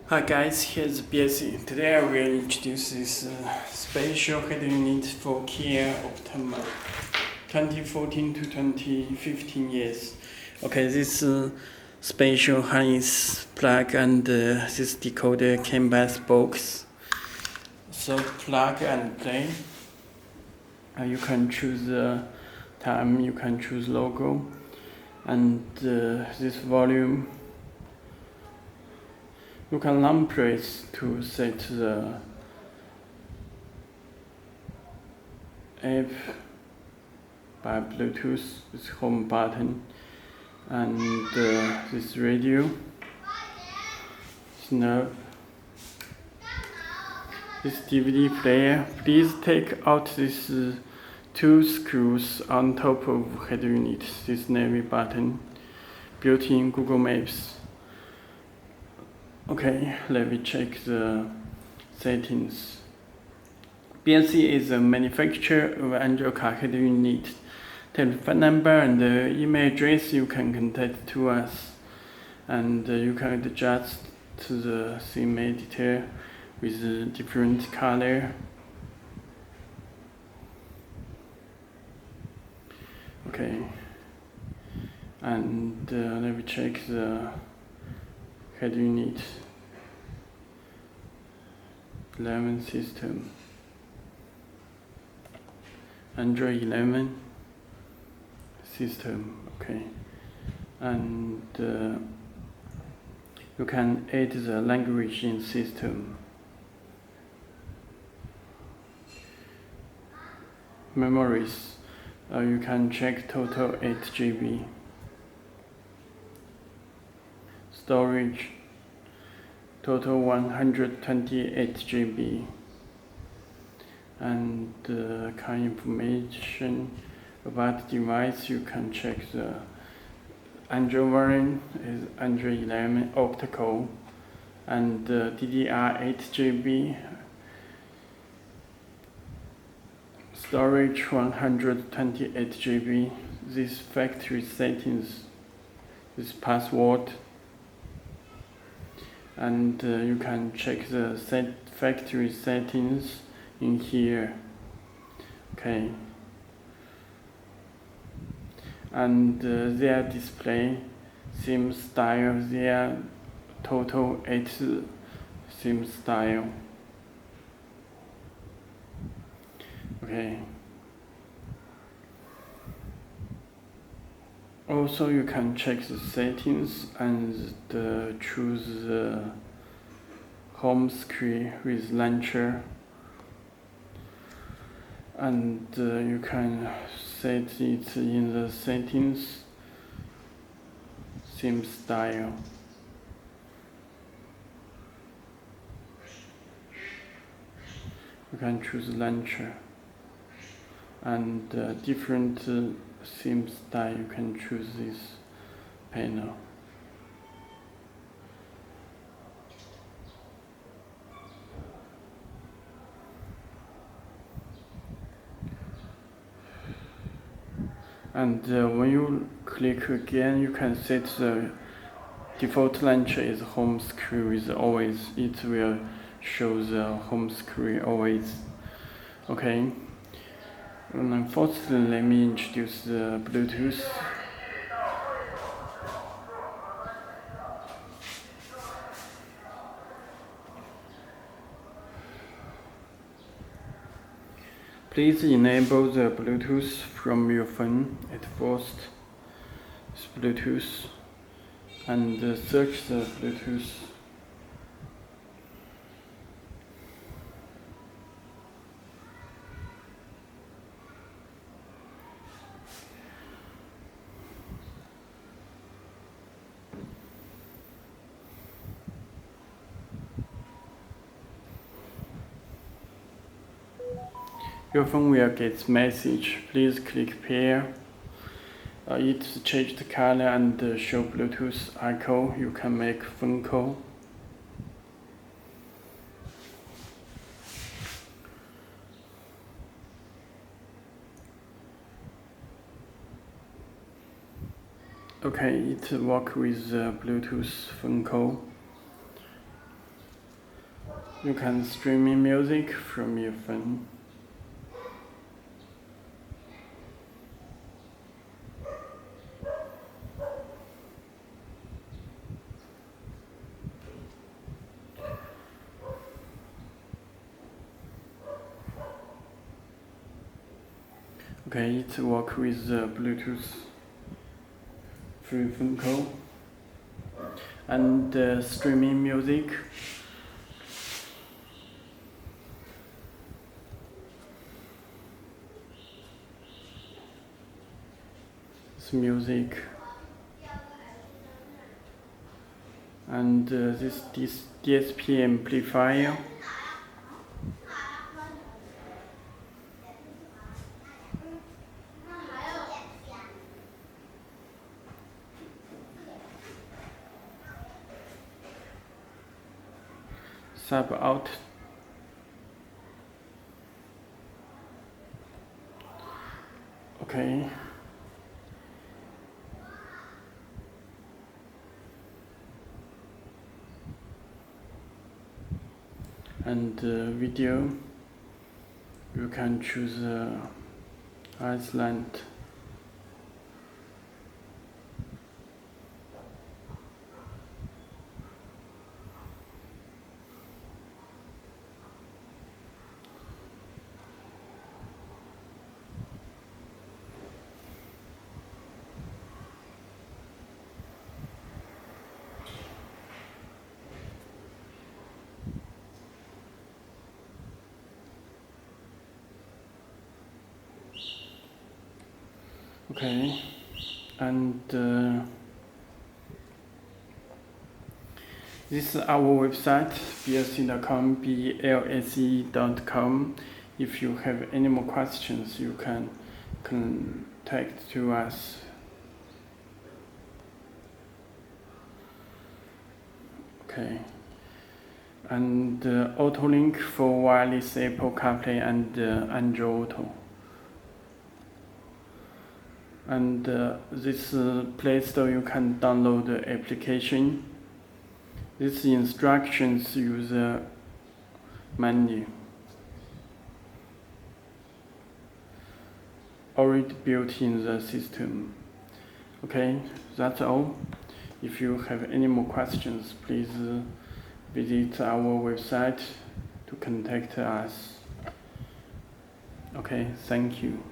Hi guys, here's Belsee. Today I will introduce this special head unit for Kia Optima 2014 to 2015 years. Okay, this special harness plug and this decoder came by box. So plug and play. You can choose time, you can choose logo, and this volume. You can long press to set the app by Bluetooth with home button and this radio, snap, this DVD player. Please take out these two screws on top of head unit, this navy button, built-in Google Maps. Okay, let me check the settings. Belsee is a manufacturer of Android car head unit. Telephone number and email address you can contact to us, and you can adjust to the theme editor with a different color. Okay, and let me check the head unit 11 system, Android 11 system. Okay, and you can add the language in system. Memories, you can check total 8GB. Storage, total 128GB. And car information about the device, you can check the Android variant is Android 11 optical and DDR 8GB. Storage 128GB. This factory settings, this password, and you can check the factory settings in here. Okay, and their display, theme style, their total 8 theme style. Okay, also you can check the settings and choose the home screen with launcher, and you can set it in the settings theme style. You can choose launcher and different theme style. You can choose this panel. And when you click again, you can set the default launcher is home screen with always. It will show the home screen always. Okay. And first, let me introduce the Bluetooth. Please enable the Bluetooth from your phone at first. It's Bluetooth, and search the Bluetooth. Your phone will get message. Please click pair. It change the color and show Bluetooth icon. You can make phone call. Okay, it work with Bluetooth phone call. You can stream in music from your phone. Okay, it works with Bluetooth through phone call and streaming music. It's music and this DSP amplifier. Sub out. Okay. And video, you can choose Iceland. Okay, and this is our website, belsee.com, belsee.com. If you have any more questions, you can contact to us. Okay, and auto link for wireless Apple CarPlay and Android Auto. And this Play Store, you can download the application. This instructions user manual already built in the system. Okay, that's all. If you have any more questions, please visit our website to contact us. Okay, thank you.